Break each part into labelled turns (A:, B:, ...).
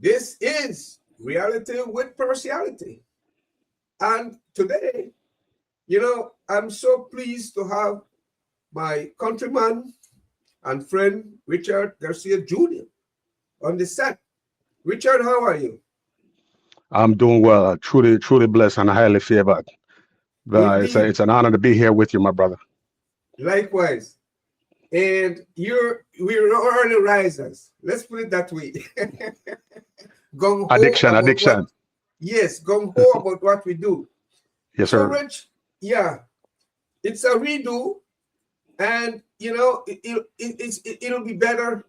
A: This is reality with partiality. And today, I'm so pleased to have my countryman and friend, Richard Garcia Jr., on the set. Richard, how are you?
B: I'm doing well, truly, truly blessed and highly favored.
A: Indeed,
B: It's an honor to be here with you, my brother.
A: likewise. And we're early risers. Let's put it that way. Gung ho
B: Addiction,
A: about what?
B: addiction.
A: Yes, gung ho about what we do.
B: Yes,
A: So,
B: sir.
A: Rich, yeah, it's a redo, and it'll be better.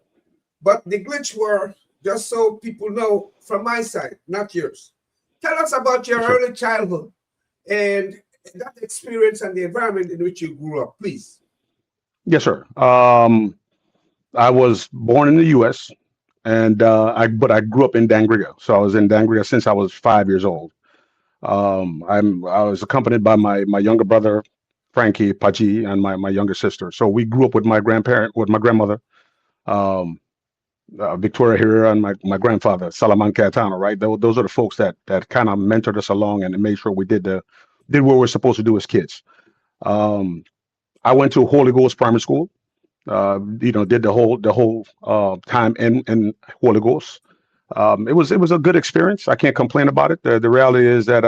A: But the glitch were, just so people know from my side, not yours. Tell us about your
B: Yes, sir.
A: early childhood and that experience and the environment in which you grew up, please.
B: Yes, sir. I was born in the U.S. and I grew up in Dangriga, so I was in Dangriga since I was 5 years old. I was accompanied by my younger brother Frankie Paji and my younger sister. So we grew up with my grandmother, um, Victoria Herrera, and my grandfather Salaman Catano. Right, those are the folks that kind of mentored us along and made sure we did what we're supposed to do as kids. Um, I went to Holy Ghost Primary School. Did the whole time in Holy Ghost. It was a good experience. I can't complain about it. The reality is that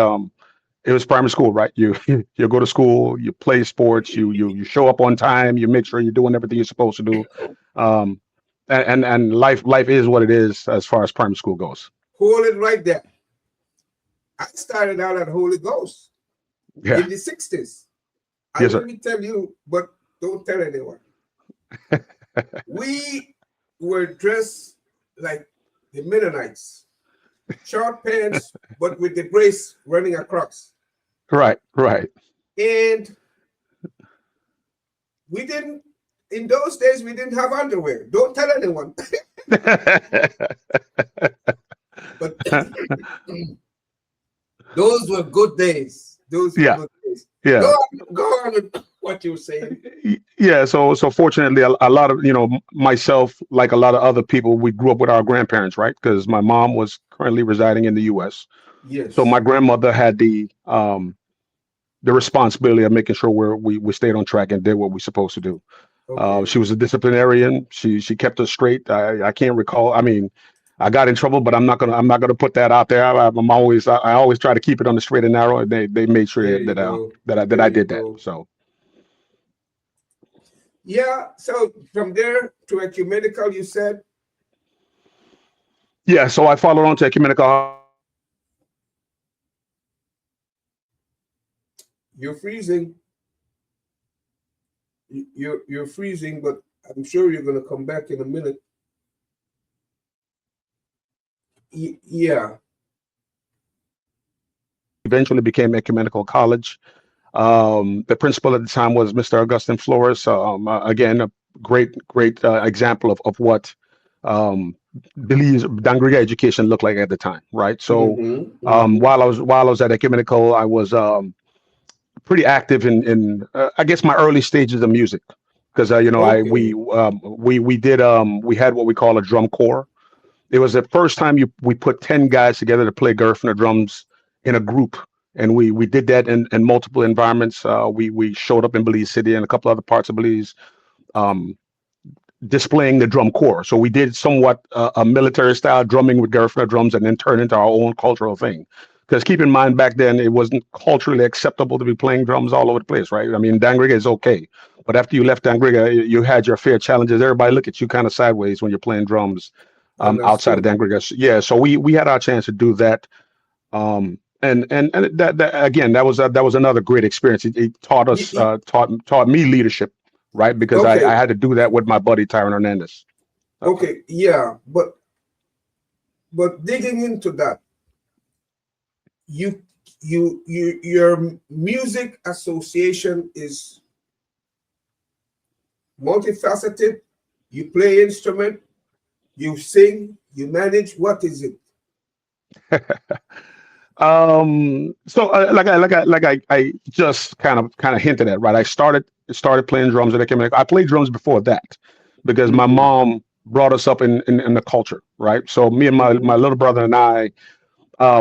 B: it was primary school, right? You you go to school, you play sports, you show up on time, you make sure you're doing everything you're supposed to do, um, and life is what it is as far as primary school goes.
A: Hold it right there. I started out at Holy Ghost
B: Yeah.
A: in the 60s. And
B: Yes,
A: let
B: sir.
A: me tell you, but don't tell anyone. We were dressed like the Mennonites, short pants, but with the brace running across.
B: Right. Right.
A: And we didn't, in those days, we didn't have underwear. Don't tell anyone. But those were good days. Those were
B: Yeah.
A: good days. Go
B: Yeah.
A: on, go on with what you were saying.
B: Yeah, so fortunately, a lot of myself, like a lot of other people, we grew up with our grandparents, right? Because my mom was currently residing in the U.S., so my
A: Yes.
B: grandmother had the responsibility of making sure we stayed on track and did what we supposed to do.
A: Okay.
B: She was a disciplinarian. She kept us straight. I can't recall. I mean, I got in trouble, but I'm not gonna put that out there. I always try to keep it on the straight and narrow, and they made
A: There
B: sure
A: you
B: that
A: go.
B: that
A: There
B: I
A: you
B: did that.
A: go.
B: So
A: Yeah. So from there to ecumenical, you said
B: yeah, so I followed on to ecumenical.
A: you're freezing. You're freezing, but I'm sure you're gonna come back in a minute. Yeah.
B: Eventually became ecumenical college. The principal at the time was Mr. Augustine Flores. Again, a great example of what um, Belize Dangriga education looked like at the time, right? So
A: Mm-hmm. Mm-hmm.
B: while I was at ecumenical, I was pretty active in I guess my early stages of music because I
A: Okay.
B: we had what we call a drum corps. It was the first time we put 10 guys together to play Gerfner drums in a group. And we did that in multiple environments. We showed up in Belize City and a couple other parts of Belize, um, displaying the drum corps. So we did somewhat a military style drumming with Gerfner drums and then turned into our own cultural thing. Because keep in mind, back then it wasn't culturally acceptable to be playing drums all over the place, right? I mean, Dangriga is okay, but after you left Dangriga, you had your fair challenges. Everybody look at you kind of sideways when you're playing drums outside of
A: Understood.
B: Dangriga. Yeah, so we had our chance to do that. And that again, that was another great experience. It taught
A: Y-
B: us,
A: y-
B: taught me leadership, right? Because I
A: Okay.
B: had to do that with my buddy Tyron Hernandez. Uh,
A: Okay. Yeah. But digging into that, you your music association is multifaceted. You play instrument, you sing, you manage. What is it?
B: so I just kind of hinted at, right? I started playing drums at Ecumenical. I played drums before that because my
A: Mm-hmm.
B: mom. brought us up in the culture, right? So me and my little brother and I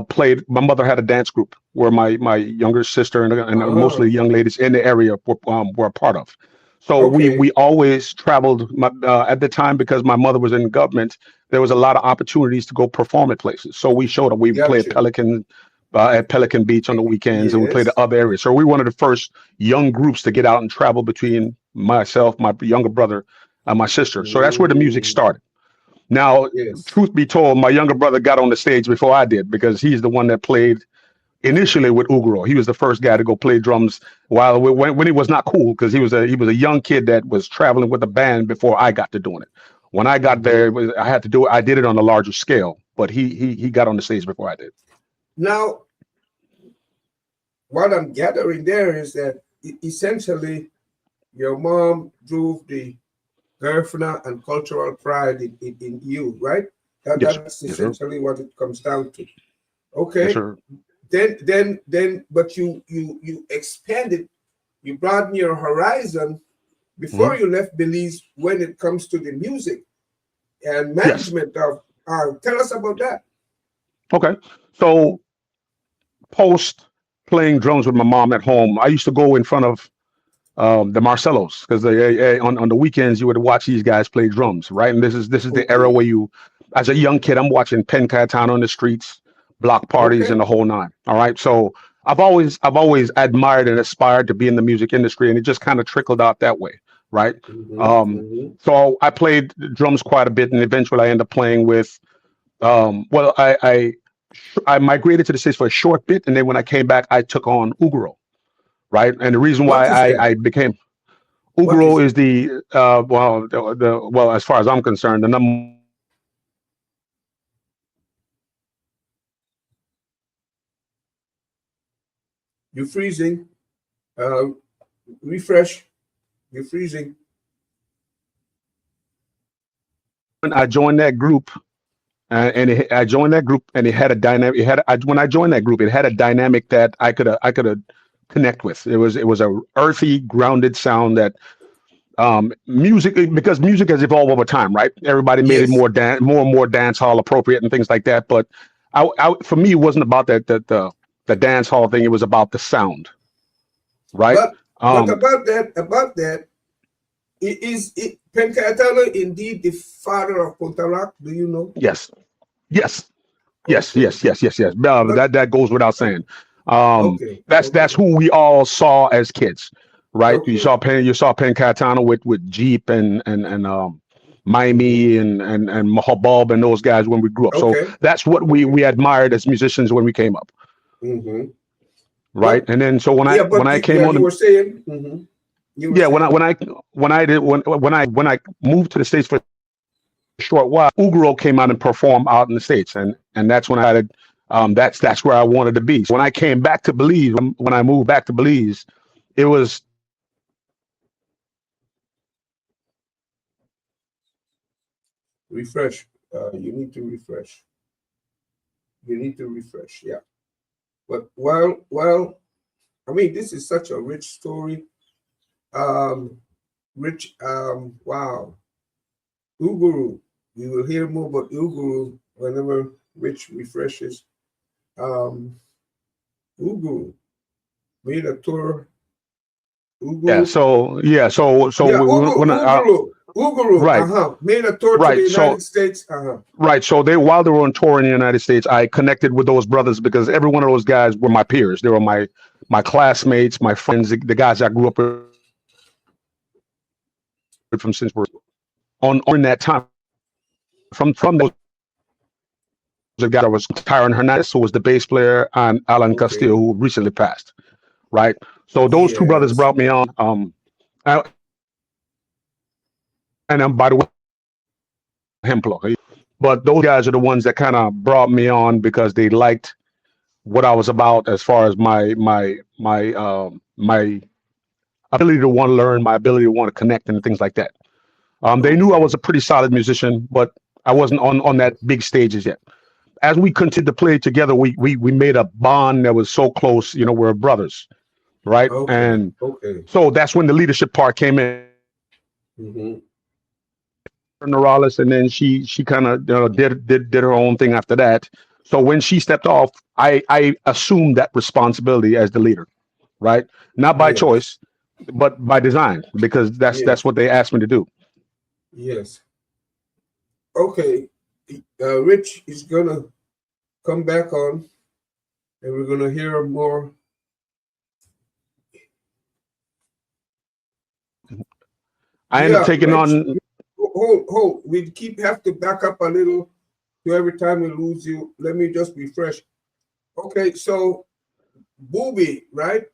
B: played. My mother had a dance group where my younger sister and mostly
A: Oh,
B: young ladies in the area were a part of. So we
A: okay.
B: always traveled at the time because my mother was in government. There was a lot of opportunities to go perform at places. So we showed up. We played
A: Gotcha.
B: Pelican at Pelican Beach on the weekends, and we played at
A: Yes.
B: other areas. So we one of the first young groups to get out and travel between myself, my younger brother, and my sister. So that's where the music
A: Mm,
B: started. Now,
A: yes.
B: truth be told, my younger brother got on the stage before I did because he's the one that played initially with Ugro. He was the first guy to go play drums when it was not cool because he was a young kid that was traveling with a band before I got to doing it. When I got there, I had to do it. I did it on a larger scale, but he got on the stage before I did.
A: Now, what I'm gathering there is that essentially your mom drove the Garifuna and cultural pride in you, right?
B: Yes,
A: That's
B: yes, sir.
A: essentially what it comes down to.
B: Yes,
A: Okay.
B: sir.
A: But you expanded, you broadened your horizon before
B: Mhm.
A: you left Belize when it comes to the music and
B: Yes.
A: management of. Tell us about that.
B: Okay. So post playing drums with my mom at home, I used to go in front of the Marcellos because on the weekends you would watch these guys play drums, right? And this is the era
A: Okay.
B: where you, as a young kid, I'm watching Penn Cayetano on the streets, block parties, and
A: Okay.
B: the whole nine. All right, so I've always admired and aspired to be in the music industry, and it just kind of trickled out that way, right? So I played drums quite a bit, and eventually I ended up playing with. Well, I migrated to the States for a short bit, and then when I came back, I took on Ugro, right? And the reason
A: What
B: why
A: is that?
B: I became
A: What is
B: Ugro
A: it?
B: is well, as far as I'm concerned, the number one most popular drum set in the world.
A: You're freezing. Uh, Refresh. You're freezing.
B: I joined that group, I joined that group, and it had a dynamic. When I joined that group, it had a dynamic that I could connect with. It was a earthy, grounded sound that music because music has evolved over time, right? Everybody made it
A: Yes.
B: more and more dance hall appropriate and things like that. But for me, it wasn't about the dance hall thing. It was about the sound, right?
A: But
B: Um,
A: about that, is it Pencatalo indeed the father of Pontarac? Do you know?
B: yes, yes, yes,
A: Okay.
B: yes, yes, yes, yes.
A: But
B: That goes without saying.
A: okay.
B: That's
A: Okay.
B: who we all saw as kids, right?
A: Okay.
B: You saw Penn Cayetano with Jeep and
A: Mm-hmm.
B: Miami and Mahabub and those guys when we grew up. So
A: Okay.
B: that's what
A: Okay.
B: we admired as musicians when we came up,
A: Mm-hmm.
B: right?
A: But
B: And then so
A: yeah,
B: when
A: but
B: I
A: you,
B: came
A: yeah,
B: on
A: you
B: the
A: were saying. Mm-hmm. You were
B: yeah
A: saying.
B: when I moved to the States for a short while, Ugro came out and performed out in the States, and that's when I decided that's where I wanted to be. So when I came back to Belize, when I moved back to Belize, it was
A: Refresh. You need to refresh. You need to refresh. Yeah. But well, I mean, this is such a rich story. Um, Rich. Wow. Uguru. We will hear more about Uguru whenever Rich refreshes. Um, Uguru made a tour.
B: yeah.
A: Uguru.
B: So
A: Yeah,
B: when
A: Uguru.
B: right,
A: Made a tour to the
B: right.
A: United States.
B: Right. So while they were on tour in the United States, I connected with those brothers because every one of those guys were my peers. They were my classmates, my friends, the guys I grew up with from since we were little. On that time, from those guys, I was Tyron Hernandez, who was the bass player, and Alan Castillo, who recently
A: Okay.
B: passed. Right. So those two brothers brought me
A: Yes.
B: on. And by the way, Hemplo. But those guys are the ones that kind of brought me on because they liked what I was about as far as my ability to want to learn, my ability to want to connect, and things like that. They knew I
A: Okay.
B: was a pretty solid musician, but I wasn't on that big stages yet. As we continued to play together, we made a bond that was so close. You know, we're brothers, right?
A: Okay.
B: And
A: Okay.
B: so that's when the leadership part came in.
A: Mm-hmm.
B: Norales, and then she kind of did her own thing after that. So when she stepped off, I assumed that responsibility as the leader, right? Not by
A: Yes.
B: choice, but by design, because that's
A: Yes.
B: what they asked me to do.
A: Yes. Okay. Rich is gonna come back on, and we're gonna hear more.
B: I ended up
A: Yeah,
B: taking
A: Rich.
B: on.
A: Hold. We keep have to back up a little. So every time we lose you, let me just refresh. Okay, so Booby, right?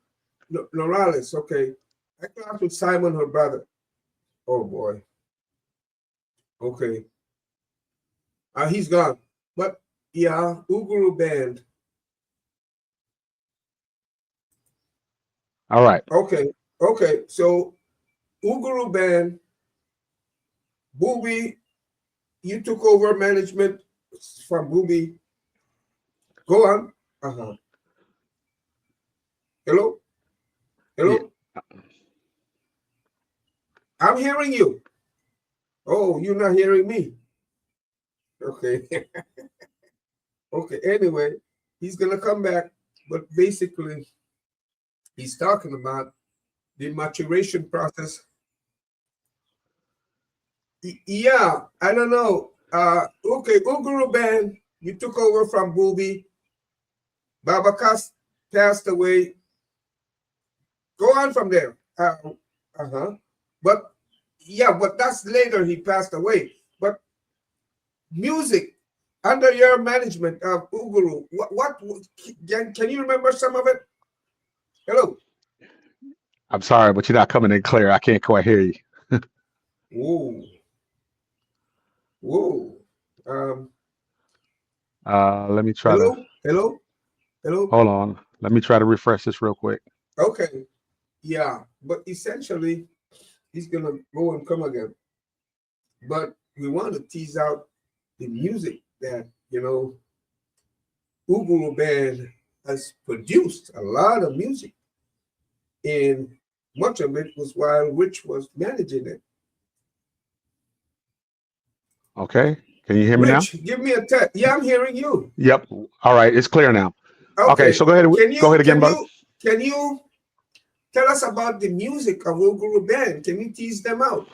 A: Norales. Okay, I classed with Simon, her brother. Oh boy. Okay. He's gone. But yeah, Uguru band.
B: All right.
A: Okay. Okay. So Uguru band, Booby, you took over management from Booby. Go on. Uh-huh. Hello?
B: Yeah.
A: Hello? I'm hearing you. Oh, you're not hearing me. Okay. Okay. Anyway, he's gonna come back, but basically he's talking about the maturation process. Yeah, I don't know. Okay, Uguru band, you took over from Booby. Baba Kas passed away. Go on from there. Uh-huh. But yeah, but that's later he passed away. But music under your management of Uguru, what can you remember some of it? Hello.
B: I'm sorry, but you're not coming in clear. I can't quite hear you.
A: Whoa. Whoa. Um,
B: Let me try to.
A: hello? Hello? Hello?
B: Hold on. Let me try to refresh this real quick.
A: Okay. Yeah. But essentially, he's gonna go and come again. But we want to tease out the music that, Uguru band has produced a lot of music. And much of it was while Rich was managing it.
B: Okay. Can you hear me now?
A: Rich, give me a text. Yeah, I'm hearing you.
B: Yep. All right. It's clear now. Okay.
A: Okay.
B: So go ahead.
A: Can
B: Go
A: you
B: ahead again,
A: can
B: brother.
A: you can you tell us about the music of Uguru band? Can you tease them out?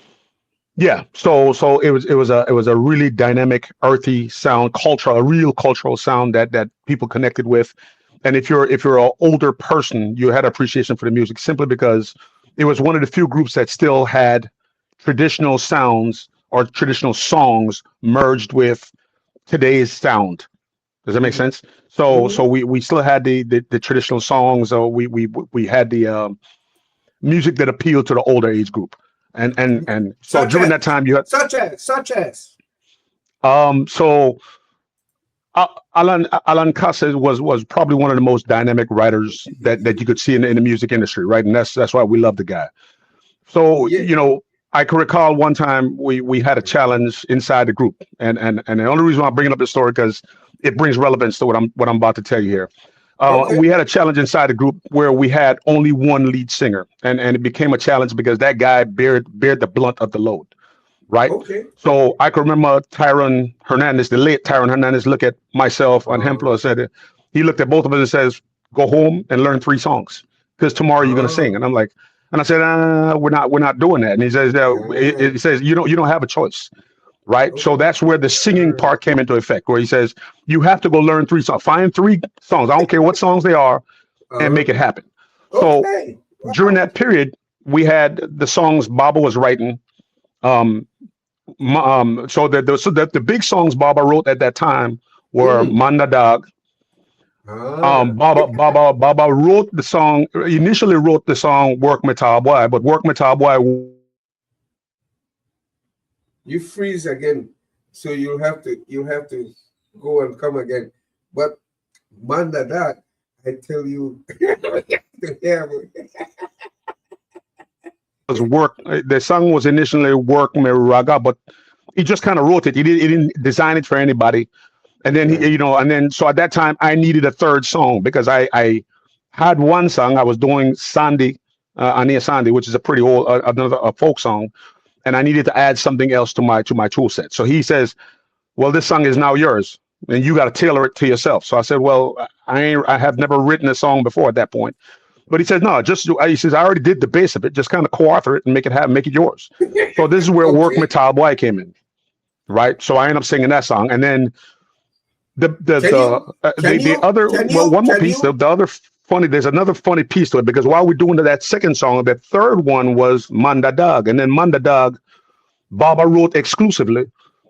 B: Yeah. So it was a really dynamic, earthy sound, cultural, a real cultural sound that people connected with. And if you're an older person, you had appreciation for the music simply because it was one of the few groups that still had traditional sounds or traditional songs merged with today's sound. Does that make
A: Mm-hmm.
B: sense? So
A: Mm-hmm.
B: we still had the traditional songs. We had the music that appealed to the older age group, and so
A: Such
B: during
A: as
B: that time you had
A: such as.
B: so Alan Cassez was probably one of the most dynamic writers that you could see in the music industry, right? And that's why we love the guy. So
A: Yeah.
B: I can recall one time we had a challenge inside the group, and the only reason why I'm bringing up this story because it brings relevance to what I'm about to tell you here.
A: Okay.
B: We had a challenge inside the group where we had only one lead singer, and it became a challenge because that guy bared the blunt of the load, right?
A: Okay.
B: So I can remember Tyron Hernandez, the late Tyron Hernandez, look at myself on Hemplo
A: Uh,
B: and said, he looked at both of us and says, "Go home and learn 3 songs because tomorrow you're gonna sing." And
A: uh,
B: I'm like, and I said, we're not doing that. And he says,
A: uh,
B: he says, you don't have a choice, right? So
A: okay.
B: that's where the singing part came into effect, where he says, you have to go learn 3 songs, find 3 songs. I don't care what songs they are, and
A: Uh,
B: make it happen. So
A: okay.
B: during
A: Wow.
B: that period, we had the songs Baba was writing. Um, so the big songs Baba wrote at that time were
A: Mm.
B: Manda Dog.
A: Ah.
B: Baba wrote the song, initially wrote the song Work Metabwai, but Work Metabwai.
A: You freeze again, so you have to go and come again. But Manda that I tell you, yeah,
B: Was work. The song was initially Work Me Raga, but he just kind of wrote it. He didn't design it for anybody. And then
A: yeah.
B: and then so at that time I needed a third song because I had one song I was doing Sandy, Ania Sandy, which is a pretty old another a folk song, and I needed to add something else to my tool set. So he says, well, this song is now yours, and you got to tailor it to yourself. So I said, well, I have never written a song before at that point. But he says, no, he says, I already did the base of it. Just kind of co-author it and make it yours. So this is where Work
A: Okay.
B: Me Tall Boy came in, right? So I ended up singing that song, and then
A: Can you
B: the other, well, one more
A: can
B: piece.
A: you
B: The other funny, there's another funny piece to it, because while we're doing that second song, the third one was Manda Dog, and then Manda Dog, Baba wrote exclusively.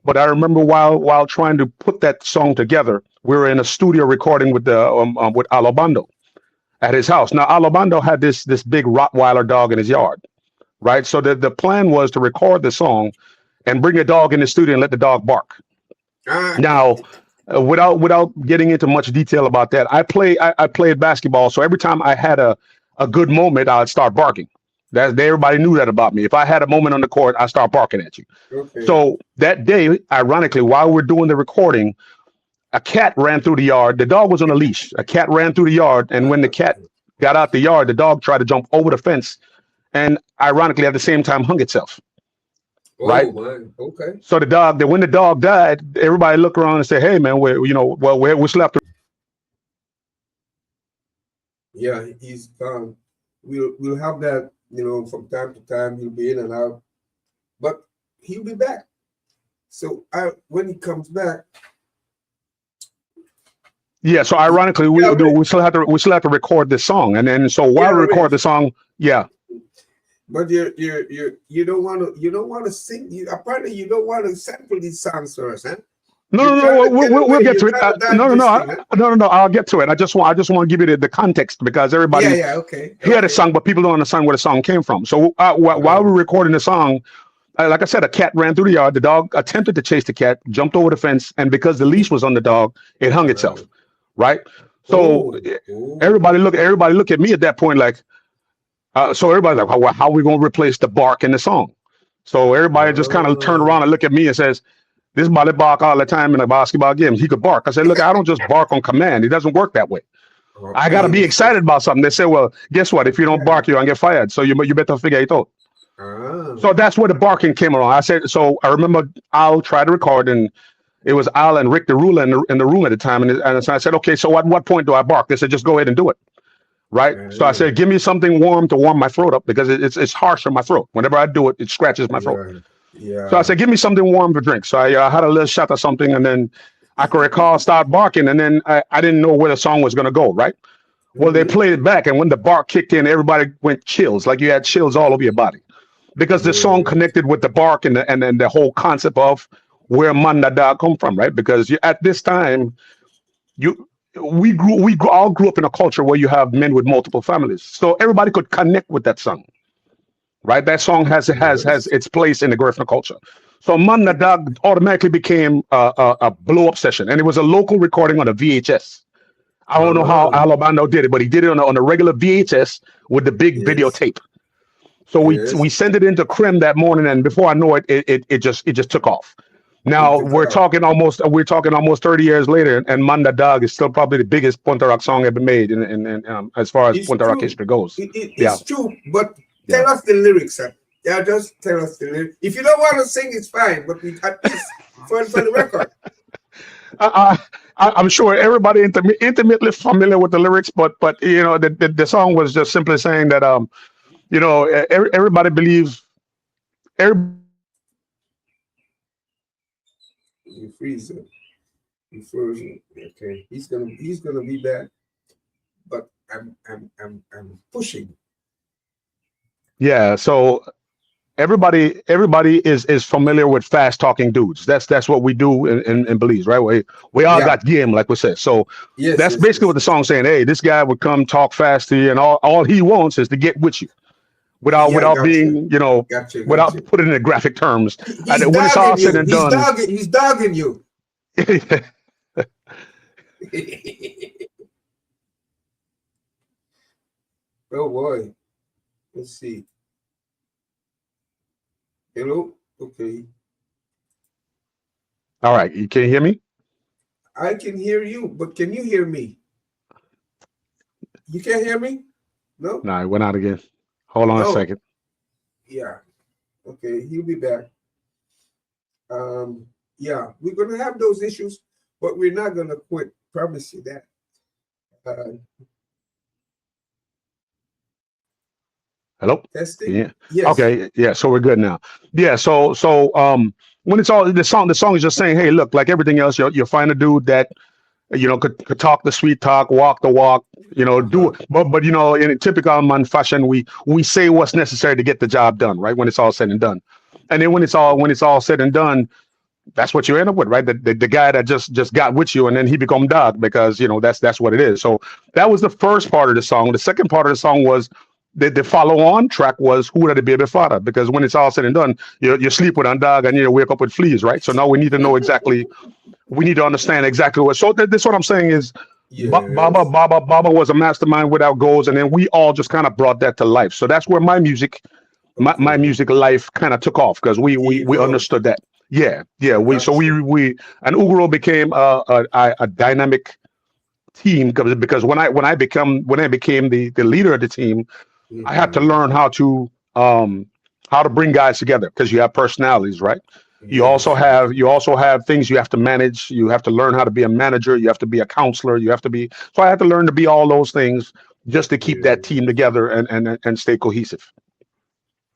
B: But I remember while trying to put that song together, we were in a studio recording with Alobando at his house. Now Alobando had this big Rottweiler dog in his yard, right? So the plan was to record the song and bring a dog in the studio and let the dog bark.
A: ah
B: Now, without getting into much detail about that, I played basketball, so every time I had a good moment, I'd start barking. Everybody knew that about me. If I had a moment on the court, I start barking at you.
A: okay.
B: So that day, ironically, while we're doing the recording, a cat ran through the yard. The dog was on a leash. A cat ran through the yard, and when the cat got out the yard, the dog tried to jump over the fence, and ironically, at the same time, hung itself. Right.
A: Oh man. Okay.
B: So when the dog died, everybody looked around and said, "Hey, man, we slept."
A: Yeah, he's gone. We'll have that, from time to time. He'll be in and out, but he'll be back. So when he comes back,
B: Yeah. So ironically,
A: yeah,
B: we still have to record this song, and then so while we record the song, yeah.
A: but you don't want to sing. Apparently you don't want to sample these songs first, huh?
B: No,
A: You're
B: no,
A: trying
B: no.
A: to get
B: We'll
A: away.
B: get
A: You're
B: to it.
A: trying to
B: No,
A: dance
B: no,
A: this
B: no,
A: thing, huh?
B: no, no. I'll get to it. I just want to give you the context, because everybody
A: Yeah. Okay.
B: hear the song, but people don't understand where the song came from. So while we're recording the song, like I said, a cat ran through the yard. The dog attempted to chase the cat, jumped over the fence, and because the leash was on the dog, it hung itself. Right. So
A: Oh, oh,
B: everybody look at me at that point like. So everybody's like, well, how are we going to replace the bark in the song? So everybody just kind of turned around and looked at me and says, this body bark all the time in a basketball game. He could bark. I said, look, I don't just bark on command. It doesn't work that way. I got to be
A: okay.
B: excited about something. They say, well, guess what? If you don't bark, you're going to get fired. So you better figure it out.
A: Ah,
B: So that's where the barking came along. I said, so I remember Al tried to record, and it was Al and Rick the Ruler in the room at the time. And so I said, okay, so at what point do I bark? They said, just go ahead and do it. Right. So I said, give me something warm to warm my throat up, because it's harsh on my throat. Whenever I do it, it scratches my throat. So I
A: yeah.
B: said, give me something warm to drink. So I had a little shot of something, and then I could recall start barking, and then I didn't know where the song was going to go. Right. Well, they
A: Mhm.
B: played it back, and when the bark kicked in, everybody went chills, like you had chills all over your body, because the song
A: Yeah.
B: connected with the bark and then the whole concept of where Manda Da come from. Right. Because at this time, you all grew up in a culture where you have men with multiple families, so everybody could connect with that song, right? That song has
A: Yes.
B: its place in the Griffin culture. So Man the Dog automatically became a blow up session, and it was a local recording on a VHS. I don't know how
A: Ah,
B: Alabando did it, but he did it on a regular VHS with the big
A: yes.
B: videotape. So we
A: Yes.
B: sent it into Crim that morning, and before I know it, it just took off.
A: It
B: Now
A: took off.
B: we're talking almost 30 years later, and Manda Dog is still probably the biggest Punta Rock song ever made, as far as
A: It's
B: Punta Rock
A: true.
B: history goes. Yeah,
A: It's true. But
B: yeah.
A: tell us the lyrics, sir. Yeah, just tell us the lyrics. If you don't want to sing, it's fine. But we at least for the record.
B: I, I'm sure everybody intimately familiar with the lyrics, but the song was just simply saying that everybody believes everybody.
A: You freeze it. You frozen. Okay. He's gonna be back. But I'm pushing.
B: Yeah, so everybody is familiar with fast talking dudes. That's what we do in Belize, right? We all
A: Yeah.
B: got game, like we said. So
A: Yes.
B: that's
A: Yes.
B: basically what
A: Yes.
B: the song's saying. Hey, this guy would come talk fast to you, and all he wants is to get with you
A: Yeah.
B: without
A: Gotcha.
B: being,
A: Gotcha.
B: without putting it in graphic terms.
A: He's
B: And when it's all
A: dogging
B: said
A: you.
B: and done,
A: He's dogging you. Oh boy. Let's see. Hello. Okay.
B: all right, you can hear me?
A: I can hear you, but can you hear me? You can't hear me? No?
B: No, it went out again. Hold on a
A: Oh,
B: second.
A: yeah. Okay, he'll be back. Yeah, we're gonna have those issues, but we're not gonna quit. Promise you that. Uh,
B: Hello?
A: Testing.
B: Yeah.
A: Yes.
B: Okay. Yeah. So we're good now. Yeah. When it's all the song is just saying, hey, look, like everything else, you'll find a dude that could talk the sweet talk, walk the walk, do
A: Uh-huh.
B: it. But in typical man fashion, we say what's necessary to get the job done, right? When it's all said and done, and then when it's all said and done, that's what you end up with, right? The guy that just got with you, and then he become dog because that's what it is. So that was the first part of the song. The second part of the song was the follow on track was who are the baby father, because when it's all said and done, you sleep with a dog and you wake up with fleas, right? So now we need to know exactly, we need to understand exactly what. So this what I'm saying is,
A: Yes.
B: Baba was a mastermind without goals, and then we all just kind of brought that to life. So that's where my music, my
A: Okay.
B: music life kind of took off because we
A: Evolve.
B: understood that. Yeah. We so
A: Gotcha.
B: we and Ugro became a dynamic team because when I became the leader of the team, I had to
A: Mm-hmm.
B: learn how to bring guys together because you have personalities, right? You also
A: Yes. Yes.
B: have you also have things you have to manage. You have to learn how to be a manager. You have to be a counselor. You have to be. So I had to learn to be all those things just to keep that
A: Yes.
B: team together and stay cohesive.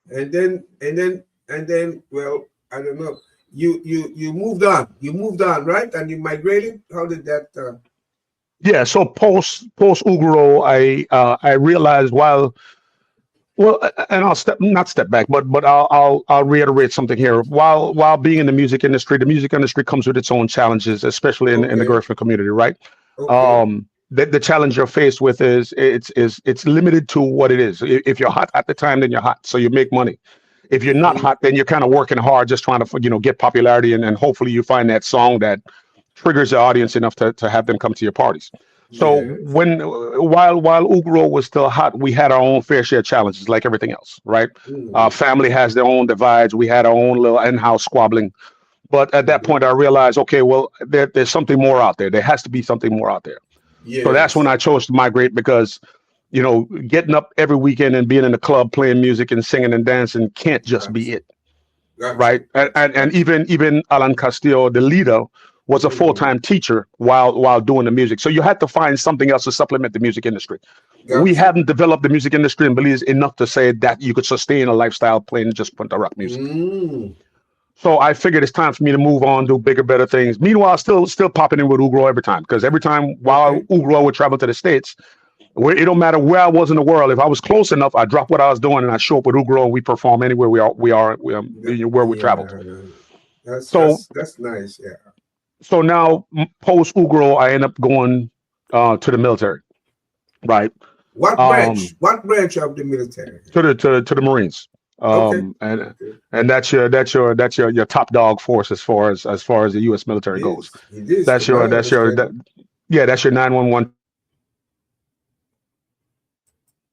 A: And then, well, I don't know. You moved on. You moved on, right? And you migrated. How did that?
B: Yeah. So post Ugro, I realized and I'll not step back, but I'll reiterate something here. While being in the music industry comes with its own challenges, especially in the
A: Okay.
B: Griffin community, right?
A: Okay.
B: The challenge you're faced with is it's limited to what it is. If you're hot at the time, then you're hot, so you make money. If you're not
A: Mm-hmm.
B: hot, then you're kind of working hard, just trying to get popularity, and hopefully you find that song that triggers the audience enough to have them come to your parties. So
A: Yes.
B: while Ugro was still hot, we had our own fair share of challenges, like everything else, right?
A: Mm-hmm.
B: Family has their own divides. We had our own little in-house squabbling. But at that
A: Mm-hmm.
B: point, I realized, okay, well, there's something more out there. There has to be something more out there. So that's when
A: Yes.
B: I chose to migrate because, getting up every weekend and being in the club playing music and singing and dancing can't just be
A: Gotcha.
B: it,
A: Gotcha.
B: right? And even Alan Castillo, the leader, was a full
A: Mm-hmm.
B: time teacher while doing the music. So you had to find something else to supplement the music industry. We
A: Gotcha.
B: hadn't developed the music industry in Belize enough to say that you could sustain a lifestyle playing just punta rock music.
A: Mm.
B: So I figured it's time for me to move on, do bigger, better things. Meanwhile, still popping in with Ugro every time because every time while
A: Okay.
B: Ugro would travel to the States, where it don't matter where I was in the world. If I was close enough, I drop what I was doing and I show up with Ugro and we perform anywhere where we traveled.
A: Yeah. That's
B: So
A: that's that's nice. Yeah.
B: so now post Ugro, I end up going to the military, right?
A: What
B: Um,
A: branch? What branch of the military?
B: to the Marines.
A: Okay. Okay.
B: And that's your top dog force as far as the U.S.
A: It
B: military goes.
A: is. It is,
B: That's
A: to
B: your
A: my
B: that's your
A: understanding.
B: that yeah that's your 911.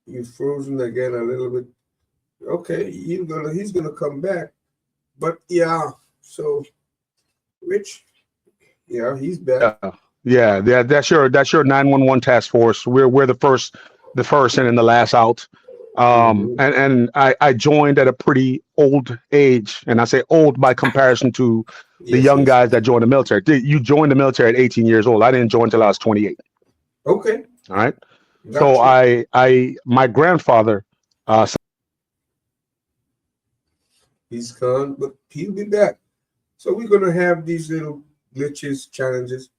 A: He's frozen again a little bit. Okay, he's gonna come back. But yeah, so Rich, yeah, he's back.
B: Yeah, that's your 911 task force. We're the first and then the last out.
A: Hmm.
B: And I joined at a pretty old age, and I say old by comparison to the
A: Yes,
B: young
A: yes,
B: guys
A: yes.
B: that joined the military. You joined the military at 18 years old. I didn't join until I was 28.
A: Okay,
B: All right. So
A: got you.
B: my grandfather, uh,
A: He's gone, but he'll be back. So we're gonna have these little glitches, challenges.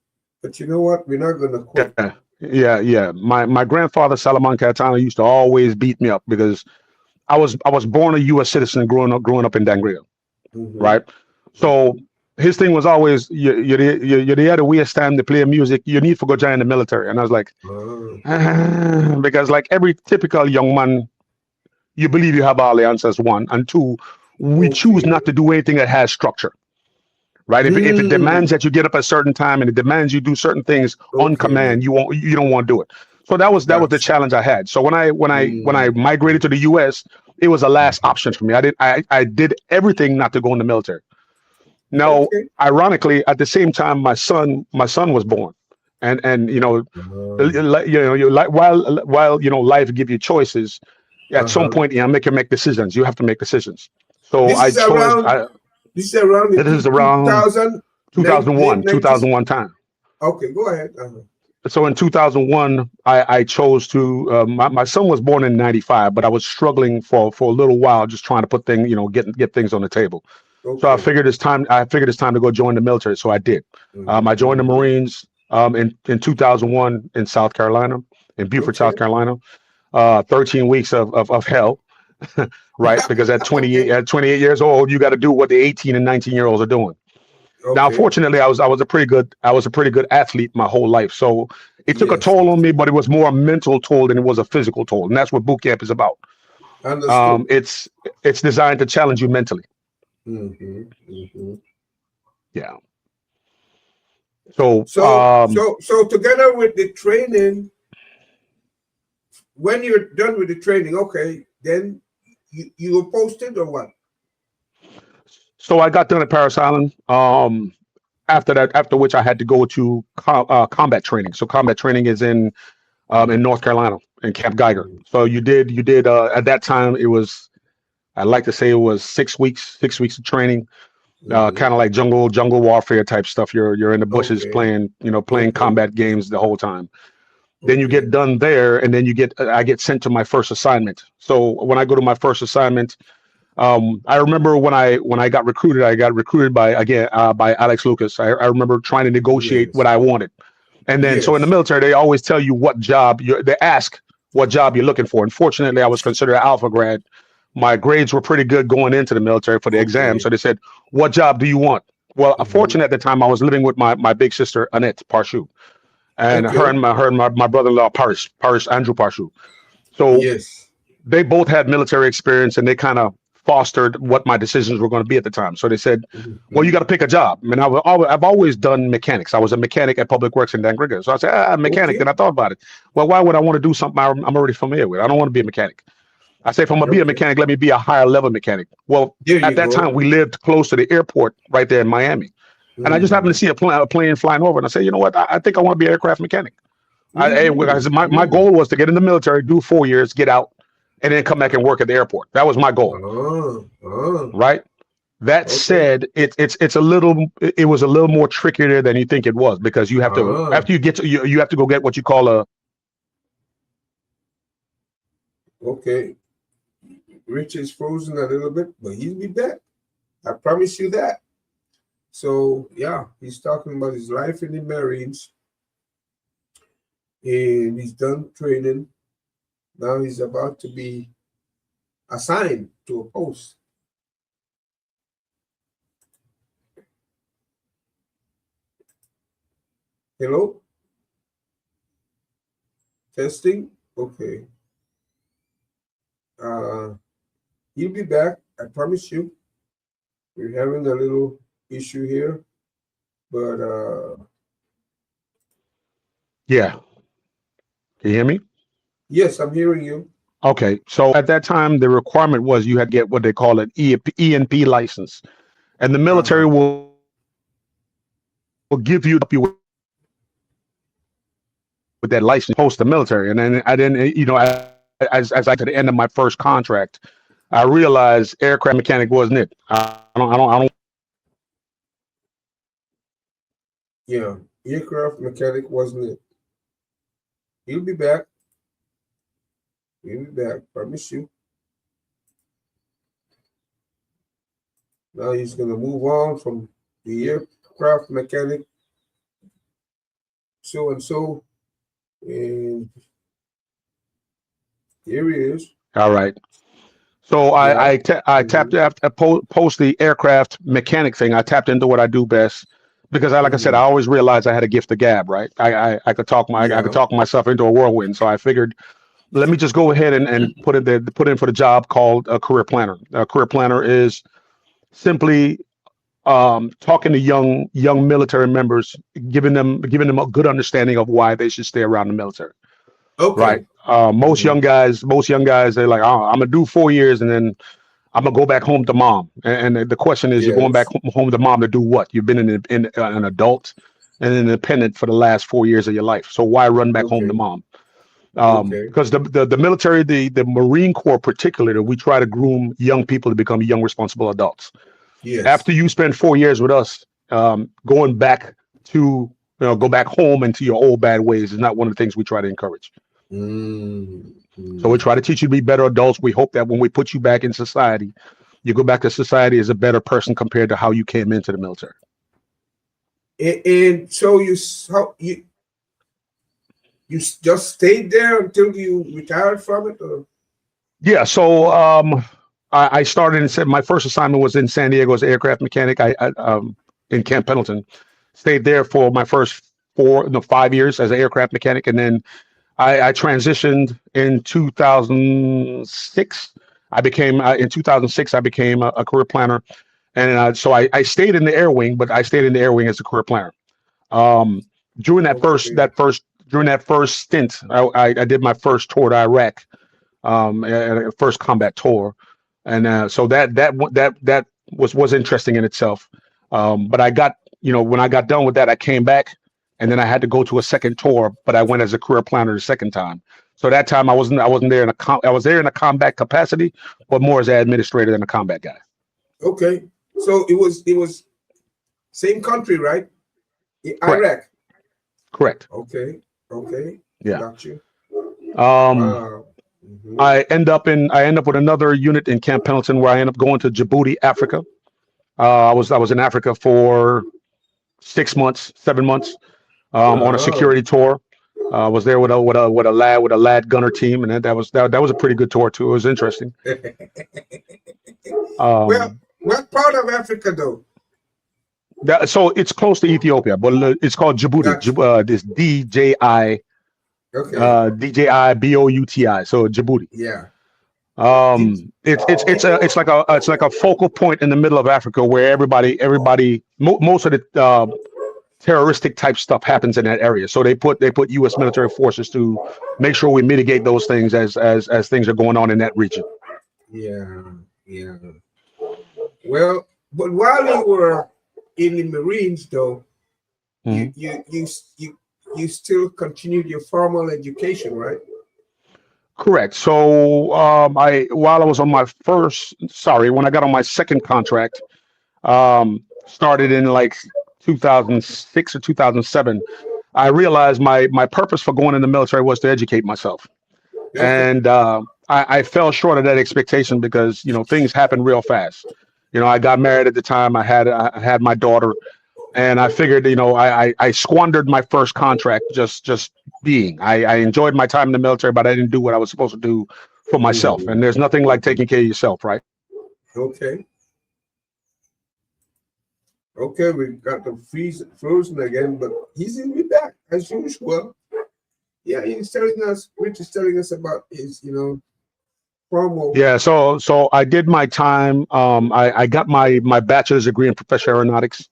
A: But you know what? We're not gonna quit.
B: yeah. My grandfather Salaman Catana used to always beat me up because I was born a U.S. citizen growing up in Dangria,
A: Hmm.
B: right? So his thing was always you're the other way time to play music. You need to go join the military, and I was like,
A: Ah,
B: because like every typical young man, you believe you have all the answers. One and two, we choose
A: okay.
B: not to do anything that has structure, right? If it demands
A: Mm,
B: that you get up at a certain time and it demands you do certain things on
A: okay,
B: command, you don't want to do it. So that was the
A: gotcha.
B: challenge I had. So when I
A: Mm,
B: migrated to the U.S., it was the last
A: mhm.
B: option for me. I did everything not to go in the military. Now,
A: Okay.
B: ironically, at the same time, my son was born, and
A: Uh,
B: while life give you choices, at some
A: uh-huh.
B: point, you make decisions. You have to make decisions. So
A: This
B: I
A: is
B: chose.
A: around. This is around the
B: This is
A: two
B: around
A: thousand late
B: 2001,
A: 90s.
B: 2001 time.
A: Okay, go ahead.
B: So in 2001, I chose to. My son was born in '95, but I was struggling for a little while, just trying to put things, get things on the table. So I
A: Okay.
B: figured it's time. I figured it's time to go join the military. So I did. I joined the
A: Mm-hmm.
B: Marines in 2001 in South Carolina, in Beaufort,
A: Okay.
B: South Carolina. 13 weeks of hell, right? Because
A: Okay.
B: at 28 years old, you got to do what the 18 and 19-year-olds are doing. Now,
A: Okay.
B: fortunately, I was a pretty good athlete my whole life. So it took a
A: Yes.
B: toll on me, but it was more a mental toll than it was a physical toll, and that's what boot camp is about.
A: Understood.
B: It's designed to challenge you mentally.
A: Mm-hmm. Mm-hmm.
B: Yeah. So
A: So together with the training, when you're done with the training, okay, then you were posted or what?
B: I got done at Paris Island. After that, after which I had to go to combat training. So combat training is in North Carolina in Camp Geiger.
A: Mm-hmm.
B: So you did at that time it was, I like to say it was 6 weeks of training,
A: Mm-hmm.
B: kind of like jungle warfare type stuff. You're in the bushes
A: Okay.
B: playing
A: Okay.
B: combat games the whole time. Then you
A: Okay.
B: get done there, and then I get sent to my first assignment. So when I go to my first assignment, I remember when I got recruited by again by Alex Lucas. I remember trying to negotiate what
A: Yes.
B: I wanted. And then, so in the
A: Yes.
B: military, they always tell you what job they ask what job you're looking for. Unfortunately, I was considered an alpha grad. My grades were pretty good going into the military for the exam.
A: Okay.
B: So they said, what job do you want? Well,
A: Mm-hmm.
B: fortunately at the time, I was living with my big sister, Annette Parshu, and
A: Okay.
B: my brother-in-law, Andrew Parshu. So
A: Yes.
B: they both had military experience, and they kind of fostered what my decisions were going to be at the time. So they said, "Well,
A: Mm-hmm.
B: you got to pick a job." I mean, I've always done mechanics. I was a mechanic at Public Works in Dangriga. So I said, mechanic. Then
A: Okay.
B: I thought about it. Well, why would I want to do something I'm already familiar with? I don't want to be a mechanic. I say, if I'm gonna be a
A: Okay.
B: mechanic, let me be a higher level mechanic. Well,
A: There
B: at
A: you
B: that time,
A: go.
B: we lived close to the airport right there in Miami, and I just happened to
A: Mm-hmm.
B: see a plane flying over, and I said, you know what? I think I want to be an aircraft mechanic.
A: Mm-hmm.
B: My
A: Mm-hmm.
B: goal was to get in the military, do 4 years, get out, and then come back and work at the airport. That was my goal,
A: Ah, ah,
B: right? That
A: okay.
B: said, it was a little more trickier than you think it was, because you have to,
A: Ah,
B: after you get to you have to go get what you call a.
A: okay. Rich is frozen a little bit, but he'll be back. I promise you that. So yeah, he's talking about his life in the Marines, and he's done training. Now he's about to be assigned to a post. Hello? Testing? Okay. Uh, he'll be back. I promise you. We're having a little issue here, but
B: Yeah, can you hear me?
A: yes, I'm hearing you.
B: Okay, so at that time, the requirement was you had to get what they call an ENP license, and the military
A: Uh-huh.
B: will give you with that license post the military. And then I didn't, as I to the end of my first contract, I realized aircraft mechanic wasn't it. I don't.
A: Yeah, aircraft mechanic wasn't it? He'll be back. He'll be back. Promise you. Now he's gonna move on from the aircraft mechanic, so and so, and here he is.
B: All right. So
A: Yeah.
B: I tapped
A: Mm-hmm.
B: after post the aircraft mechanic thing. I tapped into what I do best, because like I said, I
A: Mm-hmm.
B: always realized I had a gift of gab. Right. I could I could
A: Yeah.
B: talk myself into a whirlwind. So I figured, let me just go ahead and put in for the job called a career planner. A career planner is simply talking to young military members, giving them a good understanding of why they should stay around the military. Right.
A: Okay. Mm-hmm.
B: Most young guys, they're like, oh, I'm gonna do 4 years and then I'm gonna go back home to mom. And the question is, you're going back
A: Yes.
B: home to mom to do what? You've been an adult and an independent for the last 4 years of your life. So why run back home to
A: Okay.
B: mom?
A: Okay.
B: Because the military, the Marine Corps particularly, we try to groom young people to become young, responsible adults.
A: Yes.
B: After you spend 4 years with us, going back to go back home into your old bad ways is not one of the things we try to encourage.
A: Mm,
B: So we
A: mm.
B: try to teach you to be better adults. We hope that when we put you back in society, you go back to society as a better person compared to how you came into the military.
A: And so just stayed there until you retired from it, or?
B: Yeah. So I started and said my first assignment was in San Diego as an aircraft mechanic. I in Camp Pendleton, stayed there for my first 5 years as an aircraft mechanic, and then I transitioned in 2006. I became in 2006. I became a career planner, and so I stayed in the air wing, but I stayed in the air wing as a career planner. Um, during
A: Okay.
B: that first stint, I did my first tour to Iraq, first combat tour, and so that was interesting in itself. But I got when I got done with that, I came back, and then I had to go to a second tour, but I went as a career planner the second time. So that time I wasn't there I was there in a combat capacity, but more as an administrator than a combat guy.
A: Okay. So it was same country, right?
B: Correct.
A: Iraq.
B: Correct.
A: Okay. Okay.
B: Yeah.
A: Got you.
B: Um,
A: Wow. Hmm.
B: I end up with another unit in Camp Pendleton where I end up going to Djibouti, Africa. I was in Africa for 6 months, 7 months, on a
A: Wow.
B: security tour. Was there with a lad gunner team, and that was a pretty good tour too. It was interesting.
A: Well,
B: Um,
A: what part of Africa though?
B: so it's close to Ethiopia, but it's called Djibouti.
A: Got you.
B: This
A: Okay.
B: DJIBOUTI. So Djibouti.
A: Yeah. Did,
B: It's like a focal point in the middle of Africa where most of the terroristic type stuff happens in that area. So they put U.S. military forces to make sure we mitigate those things as things are going on in that region.
A: yeah. Yeah. Well, but while you were in the Marines, though, you
B: Mhm.
A: you you you you still continued your formal education, right?
B: Correct. So while I was on my when I got on my second contract, started in like 2006 or 2007. I realized my purpose for going in the military was to educate myself.
A: Okay.
B: And I fell short of that expectation because things happen real fast. I got married at the time. I had my daughter, and I figured I squandered my first contract just being. I enjoyed my time in the military, but I didn't do what I was supposed to do for myself.
A: Hmm.
B: And there's nothing like taking care of yourself, right?
A: Okay. Okay. We got the frozen again, but he's in me back as usual. Yeah, Rich is telling us about his, formal.
B: Yeah. So I did my time. I got my bachelor's degree in professional aeronautics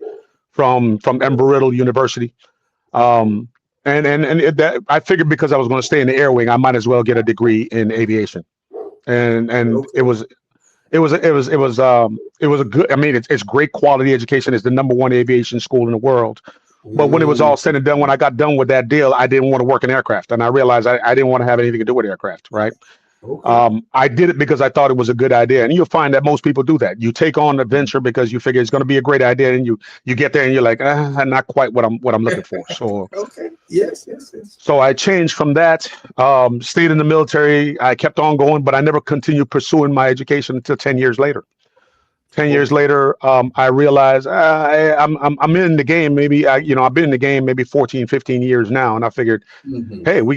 B: from Embry-Riddle University. Um, that I figured because I was going to stay in the air wing, I might as well get a degree in aviation. And it
A: Okay.
B: was it was it was it was it was a good. I mean, it's great quality education. It's the number one aviation school in the world. But when it was
A: Mm,
B: all said and done, when I got done with that deal, I didn't want to work in aircraft, and I realized I didn't want to have anything to do with aircraft. Right.
A: okay.
B: I did it because I thought it was a good idea, and you'll find that most people do that. You take on a venture because you figure it's going to be a great idea, and you get there and you're like, not quite what I'm looking for. So
A: Okay. Yes. Yes. Yes.
B: so I changed from that, stayed in the military. I kept on going, but I never continued pursuing my education until 10 years later. 10 years
A: Okay.
B: later, I realized I'm in the game. Maybe I've been in the game maybe 14, 15 years now, and I figured,
A: Hmm.
B: hey,
A: Hmm.
B: we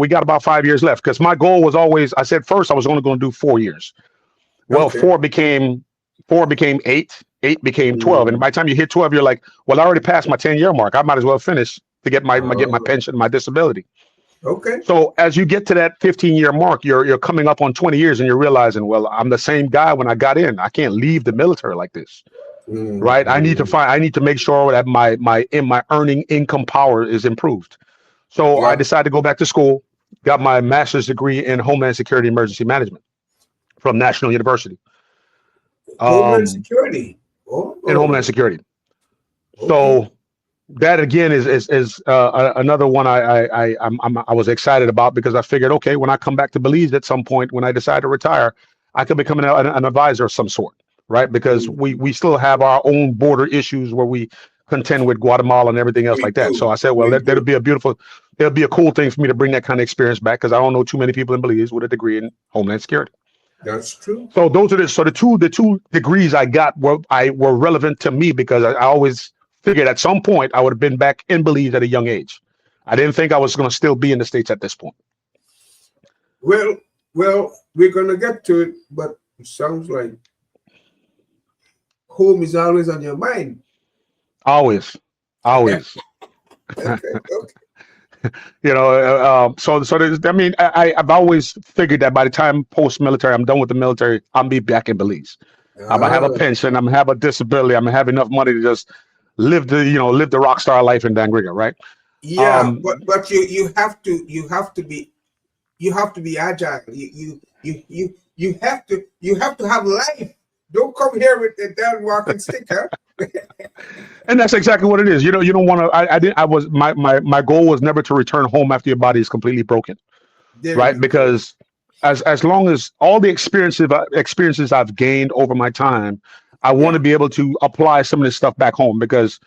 B: got about 5 years left because my goal was always, I said first I was only going to do 4 years. Well,
A: Okay.
B: four became eight became 12, and
A: Mm.
B: by the time you hit 12, you're like, well, I already passed my 10-year mark. I might as well finish to get my
A: Oh,
B: pension, my disability.
A: okay.
B: So as you get to that 15-year mark, you're coming up on 20 years, and you're realizing, well, I'm the same guy when I got in. I can't leave the military like this, right?
A: Mm-hmm.
B: I need to make sure that my earning income power is improved. So I
A: Yeah.
B: decided to go back to school, got my master's degree in Homeland Security Emergency Management from National University,
A: Homeland
B: um,
A: Security.
B: in Homeland
A: Oh,
B: Security.
A: okay.
B: So that again is another one I was excited about because I figured, okay, when I come back to Belize at some point, when I decide to retire, I could become an advisor of some sort, right? Because
A: Mhm.
B: we still have our own border issues where we contend with Guatemala and everything else
A: We
B: like that. So
A: do.
B: I said, well,
A: We
B: that'll
A: do.
B: be a beautiful, it'll be a cool thing for me to bring that kind of experience back because I don't know too many people in Belize with a degree in Homeland Security.
A: That's true.
B: So those are the two degrees I got were relevant to me because I always figured at some point I would have been back in Belize at a young age. I didn't think I was going to still be in the States at this point.
A: Well, well, we're gonna get to it, but it sounds like home is always on your mind.
B: Always,
A: Okay,
B: always.
A: okay.
B: So there's, I mean, I've always figured that by the time post military I'm done with the military, I'll be back in Belize. I'm gonna have a
A: Ah,
B: pension. I'm gonna have a disability. I'm gonna have enough money to just live the rock star life in Dangriga, right?
A: yeah,
B: Um,
A: but you have to be agile. You have to have life. Don't come here with the damn walking stick, huh?
B: and that's exactly what it is. You don't want to. I didn't. I was my goal was never to return home after your body is completely broken,
A: There
B: right?
A: we go.
B: Because as long as all the experiences I've gained over my time, I want
A: Yeah,
B: to be able to apply some of this stuff back home because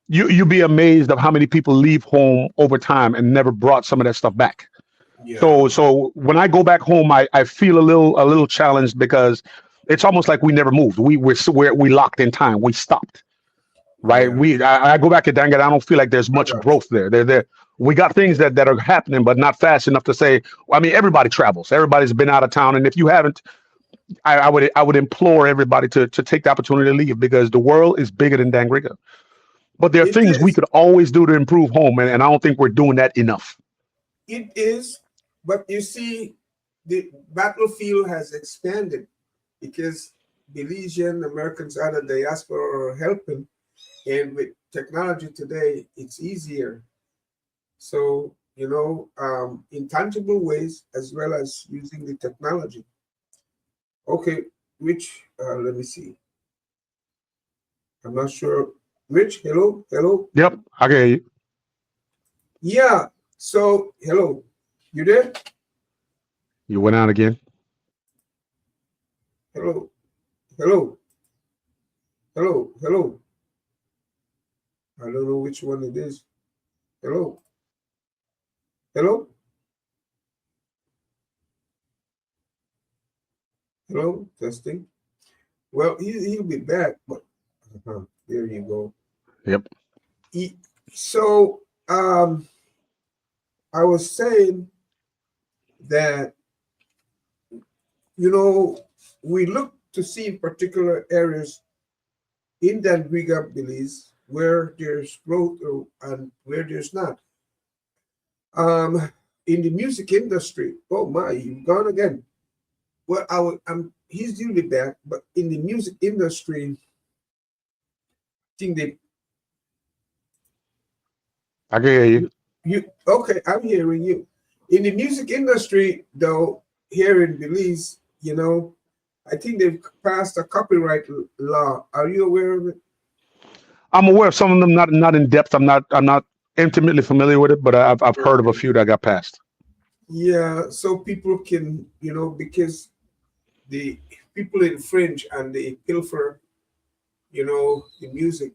B: you'd be amazed of how many people leave home over time and never brought some of that stuff back.
A: yeah,
B: So when I go back home, I feel a little challenged because it's almost like we never moved. We locked in time. We stopped, right?
A: yeah.
B: I go back to Dangat. I don't feel like there's
A: I
B: much
A: got you.
B: growth there. We got things
A: Yeah,
B: that are happening, but not fast enough to say. I mean, everybody travels. Everybody's been out of town, and if you haven't, I would implore everybody to take the opportunity to leave because the world is bigger than Dangriga. But there are
A: it
B: things we
A: is.
B: could always do to improve home, and I don't think we're doing that enough.
A: It is. But you see, the battlefield has expanded because Belizean Americans out of diaspora are helping, and with technology today, it's easier. So, in tangible ways as well as using the technology. Okay, Rich, let me see. I'm not sure. Rich, hello, hello.
B: Yep, I get you.
A: Yeah. So, hello. You there?
B: You went out again.
A: Hello, hello, hello, hello. I don't know which one it is. Hello, hello, hello. Testing. Well, he'll be back, but there you go.
B: Yep.
A: He, so, I was saying that you know we look to see in particular areas in that Riga Belize where there's growth and where there's not. In the music industry, oh my, you've gone again. Well, he's usually back, but in the music industry, I think they
B: I can hear you.
A: you okay. I'm hearing you. In the music industry, though, here in Belize, I think they've passed a copyright law. Are you aware of it?
B: I'm aware of some of them, not in depth. I'm not intimately familiar with it, but I've heard of a
A: Okay.
B: few that got passed.
A: Yeah, so people can, because the people infringe and they pilfer, the music.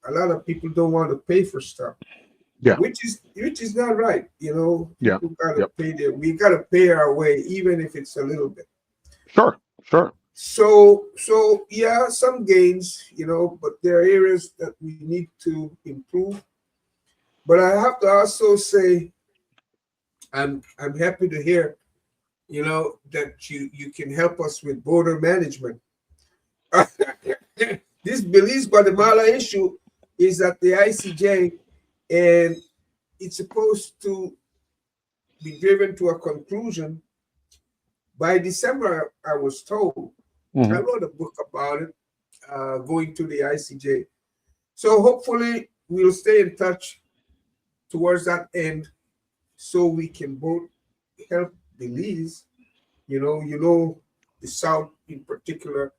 A: A lot of people don't want to pay for stuff,
B: Yeah,
A: which is not right.
B: yeah,
A: People gotta
B: yep.
A: pay we gotta pay our way, even if it's a little bit.
B: Sure, sure.
A: So yeah, some gains, but there are areas that we need to improve. But I have to also say I'm happy to hear, that you can help us with border management. This Belize Guatemala issue is at the ICJ, and it's supposed to be driven to a conclusion by December, I was told. I
B: Hmm.
A: wrote a book about it, going to the ICJ. So hopefully we'll stay in touch towards that end so we can both help Belize, the South in particular,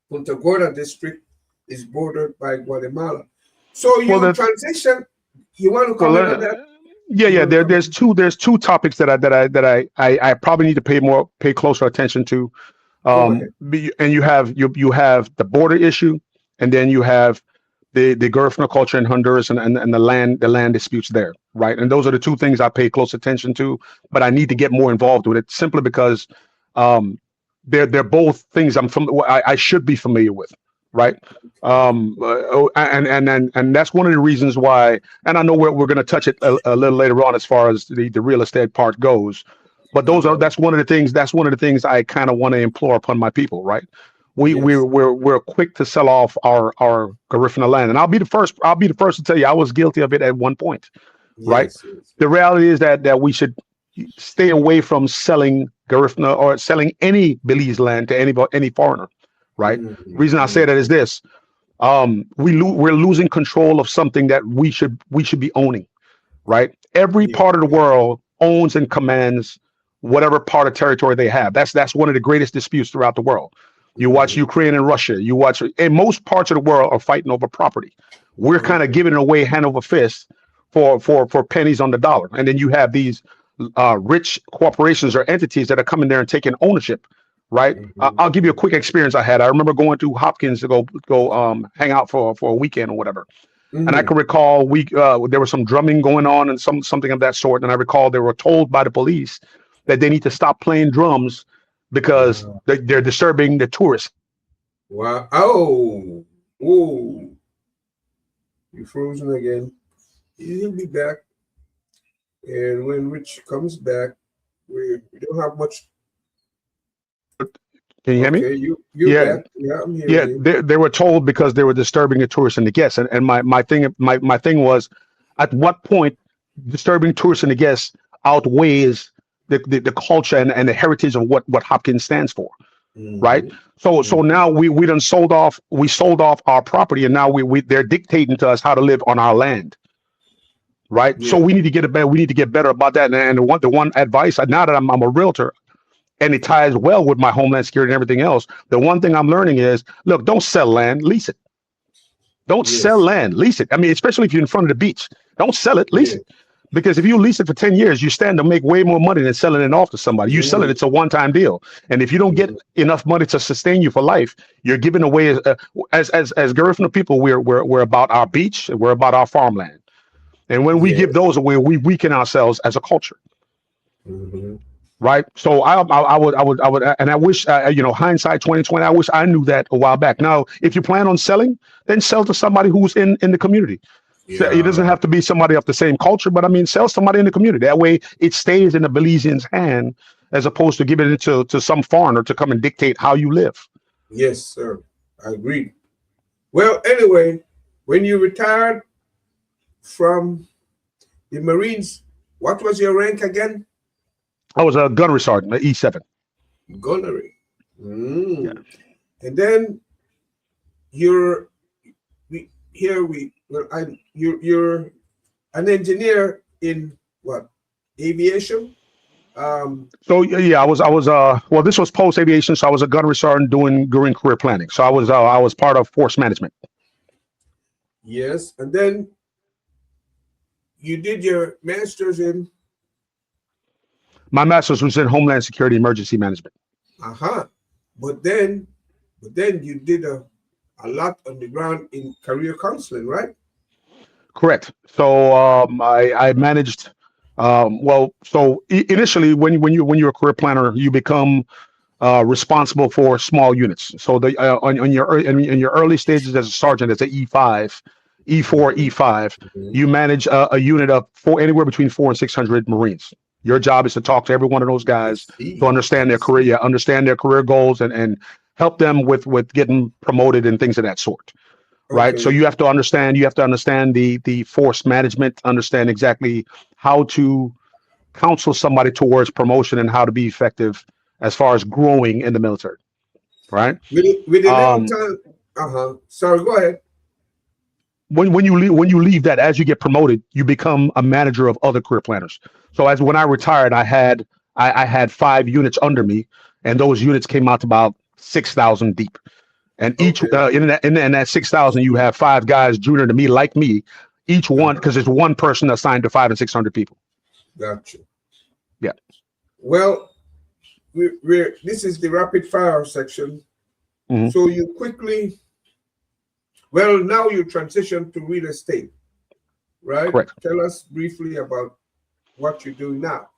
A: Punta Gorda district. is bordered by Guatemala. So
B: Well,
A: you
B: that's
A: transition. You want to
B: well.
A: comment on that?
B: Yeah,
A: You
B: yeah.
A: want to comment?
B: There's two topics that I probably need to pay closer attention to.
A: Go ahead.
B: And you have the border issue, and then you have the Garifuna culture in Honduras and the land disputes there, right? And those are the two things I pay close attention to. But I need to get more involved with it simply because um, they're both things I should be familiar with, right? And that's one of the reasons why. And I know we're going to touch it a little later on as far as the real estate part goes. But
A: Uh-huh.
B: that's one of the things. That's one of the things I kind of want to implore upon my people, right?
A: Yes.
B: We're quick to sell off our Garifuna land, and I'll be the first to tell you I was guilty of it at one point, right?
A: Yes. Yes.
B: The reality is that we should stay away from selling Garifuna or selling any Belize land to any foreigner, right? Reason I say that is this: we're losing control of something that we should be owning, right? Every
A: Yeah.
B: part of the
A: Yeah.
B: world owns and commands whatever part of territory they have. That's one of the greatest disputes throughout the world. You watch
A: Mhm.
B: Ukraine and Russia. And most parts of the world are fighting over property. We're kind of
A: Okay.
B: giving it away hand over fist for pennies on the dollar. And then you have these rich corporations or entities that are coming there and taking ownership. Right.
A: Mhm.
B: I'll give you a quick experience I had. I remember going to Hopkins to go hang out for a weekend or whatever. And I
A: Mhm.
B: can recall there was some drumming going on and something of that sort. And I recall they were told by the police that they need to stop playing drums because
A: Wow.
B: they're disturbing the tourists.
A: Wow. Oh. Oh. You frozen again. He'll be back. And when Rich comes back, we don't have much.
B: Can you hear me?
A: Okay, you're
B: Yeah,
A: back. Yeah, I'm hearing
B: yeah.
A: you.
B: They were told because they were disturbing the tourists and the guests. And my thing was, at what point disturbing tourists and the guests outweighs the culture and the heritage of what Hopkins stands for, right?
A: Hmm.
B: So
A: Hmm.
B: now we sold off our property, and now they're dictating to us how to live on our land, right? So
A: Yeah.
B: we need to get better about that. And the one advice, now that I'm a realtor, and it ties well with my Homeland Security and everything else, the one thing I'm learning is, look, don't sell land, lease it. Don't sell
A: Yes.
B: land, lease it. I mean, especially if you're in front of the beach, don't sell it, lease
A: Yeah.
B: it. Because if you lease it for 10 years, you stand to make way more money than selling it off to somebody. You sell it,
A: Hmm.
B: it's a one-time deal. And if you don't get
A: Hmm.
B: enough money to sustain you for life, you're giving away as Garifuna people, we're about our beach, we're about our farmland. And when we give
A: Yes.
B: those away, we weaken ourselves as a culture.
A: Hmm.
B: Right. So I would, and I wish, hindsight 2020. I wish I knew that a while back. Now, if you plan on selling, then sell to somebody who's in the community. So it doesn't
A: Yeah.
B: have to be somebody of the same culture, but I mean, sell somebody in the community. That way, it stays in the Belizean's hand as opposed to giving it to some foreigner to come and dictate how you live.
A: Yes, sir. I agree. Well, anyway, when you retired from the Marines, what was your rank again?
B: I was a gunnery sergeant at E7.
A: Gunnery.
B: Yeah.
A: Mm. And then you're we well, you're an engineer in what, aviation?
B: So yeah, I was well, this was post aviation, so I was a gunnery sergeant doing career planning. So I was part of force management.
A: Yes, and then you did your master's in,
B: My master's was in Homeland Security Emergency Management.
A: uh-huh, but then you did a lot on the ground in career counseling, right?
B: Correct. So I managed. Well, so initially, when you're a career planner, you become responsible for small units. So in your early stages as a sergeant, as a E5, E4,
A: Hmm.
B: E5,
A: Hmm.
B: you manage a unit of anywhere between 400 and 600 Marines. Your job is to talk to every one of those
A: I
B: guys to
A: see.
B: understand
A: I
B: their career,
A: see.
B: yeah, understand their career goals, and help them with getting promoted and things of that sort. Right. So
A: Okay.
B: you have to understand the force management, understand exactly how to counsel somebody towards promotion and how to be effective as far as growing in the military. Right.
A: With a little
B: Um,
A: time. Uh-huh. Sorry, go ahead.
B: when you leave that, as you get promoted, you become a manager of other career planners. So as when I retired, I had 5 units under me, and those units came out to about 6,000 deep. And each
A: Okay.
B: in that 6,000, you have 5 guys junior to me, like me, each one,
A: Uh-huh.
B: because it's one person assigned to 500 and 600 people.
A: Gotcha.
B: Yeah.
A: Well, we're this is the rapid fire section.
B: Hmm.
A: So you quickly, well, now you transition to real estate, right?
B: Correct.
A: Tell us briefly about what you're doing now.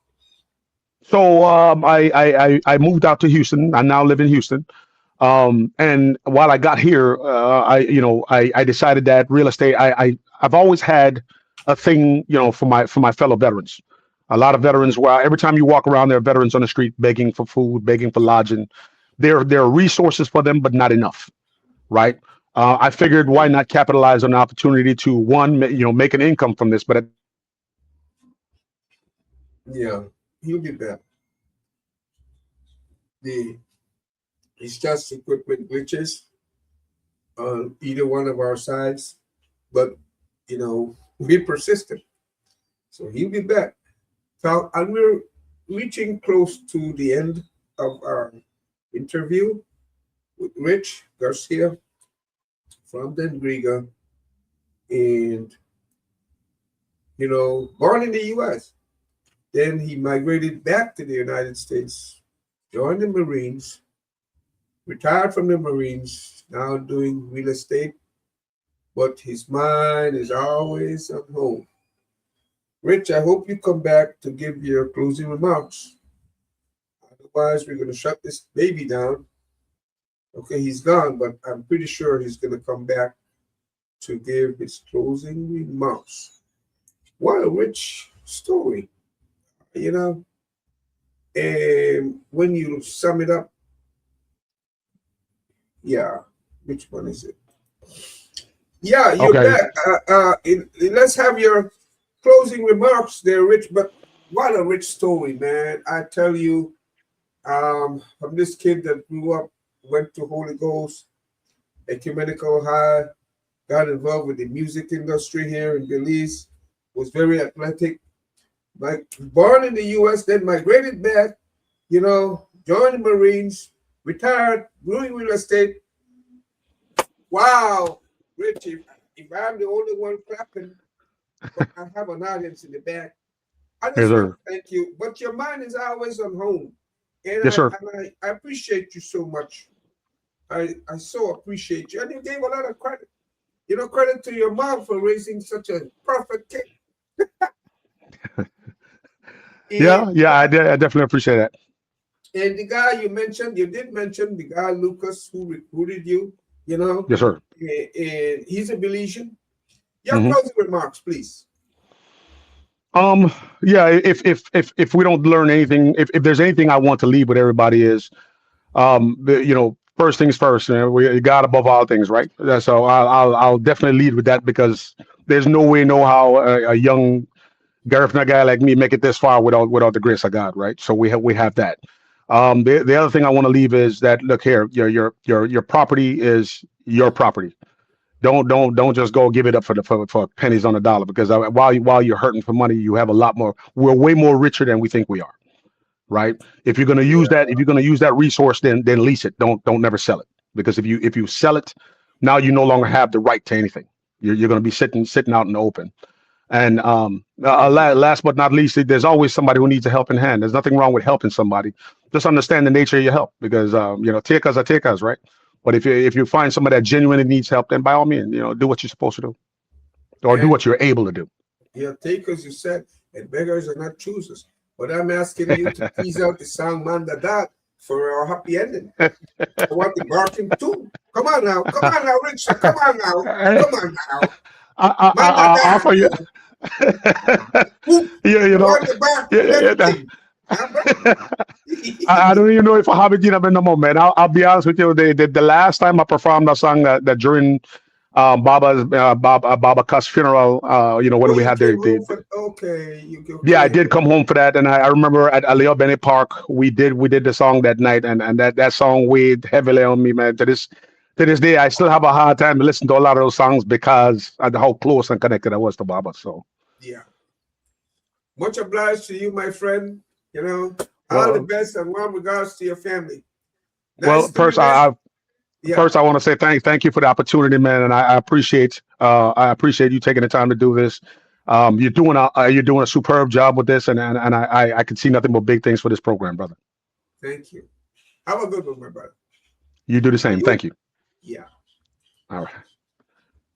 B: So I moved out to Houston. I now live in Houston. And while I got here, I decided that real estate. I've always had a thing, for my fellow veterans. A lot of veterans. Well, every time you walk around, there are veterans on the street begging for food, begging for lodging. There are resources for them, but not enough, right? I figured why not capitalize on the opportunity to make an income from this, but at the same time provide a service
A: Yeah, he'll be back. The It's just equipment glitches on either one of our sides, but we're persistent. So he'll be back. So, and we're reaching close to the end of our interview with Rich Garcia from Dengrega, and born in the U.S. Then he migrated back to the United States, joined the Marines, retired from the Marines, now doing real estate, but his mind is always at home. Rich, I hope you come back to give your closing remarks. Otherwise, we're going to shut this baby down. Okay, he's gone, but I'm pretty sure he's going to come back to give his closing remarks. What a rich story, you know. And when you sum it up, yeah, which one is it? Yeah, you're
B: Okay.
A: back. Let's have your closing remarks there, Rich. But what a rich story, man. I tell you, from this kid that grew up, went to Holy Ghost, ecumenical high, got involved with the music industry here in Belize, was very athletic. Born in the U.S., then migrated back, joined the Marines, retired, doing real estate. Wow, Rich, if I'm the only one clapping, but I have an audience in the back, I
B: Yes,
A: just want
B: sir.
A: to thank you. But your mind is always on home. And
B: Yes,
A: I
B: sir.
A: and I appreciate you so much. I so appreciate you. And you gave a lot of credit. Credit to your mom for raising such a perfect kid. And
B: Yeah, yeah. I definitely appreciate that.
A: the guy you did mention the guy Lucas who recruited you, you know,
B: Yes, sir.
A: and he's a Belizean. Your
B: Hmm.
A: closing remarks, please.
B: Yeah. If we don't learn anything, if there's anything I want to leave with everybody is, first things first. We God above all things, right? So I'll definitely lead with that because there's no way, no how a young Gareth, a guy like me, make it this far without the grace of God, right? So we have that. The other thing I want to leave is that look here, your property is your property. Don't just go give it up for pennies on a dollar because while you're hurting for money, you have a lot more. We're way more richer than we think we are, right? If you're gonna use that resource, then lease it. Don't never sell it because if you sell it, now you no longer have the right to anything. You're going to be sitting out in the open. And
A: Mhm.
B: last but not least, there's always somebody who needs a helping hand. There's nothing wrong with helping somebody. Just understand the nature of your help because takers are takers, right? But if you find somebody that genuinely needs help, then by all means, do what you're supposed to do or do
A: And
B: what you're able to do.
A: takers, you said, and beggars are not choosers. But I'm asking you to tease out the song Man da Da for our happy ending. I want the barking too. Come on now, Richard. Come on now,
B: I,
A: come on now. Man da
B: I
A: Da,
B: offer you.
A: man. Whoop.
B: Yeah,
A: I want the bark
B: yeah,
A: and
B: yeah,
A: everything. Huh, bro?
B: I don't even know if I have it in no moment. I'll be honest with you. The last time I performed that song that during Baba Cuss funeral,
A: Oh,
B: when we
A: you
B: had
A: came
B: the
A: home for okay. You go
B: yeah, I
A: ahead.
B: did come home for that, and I remember at Aleo Bennett Park we did the song that night, and that song weighed heavily on me, man. To this day, I still have a hard time to listen to a lot of those songs because of how close and connected I was to Baba. So,
A: Yeah. Much obliged to you, my friend. All the
B: well,
A: best and warm regards to your family.
B: well,
A: Nice to be
B: first
A: met. Yeah,
B: First, I want to say thank you for the opportunity, man, and I appreciate you taking the time to do this. You're doing a superb job with this, and I can see nothing but big things for this program, brother.
A: thank you. Have a good one, my brother.
B: You do the
A: Are
B: same.
A: you?
B: Thank you.
A: Yeah.
B: All right.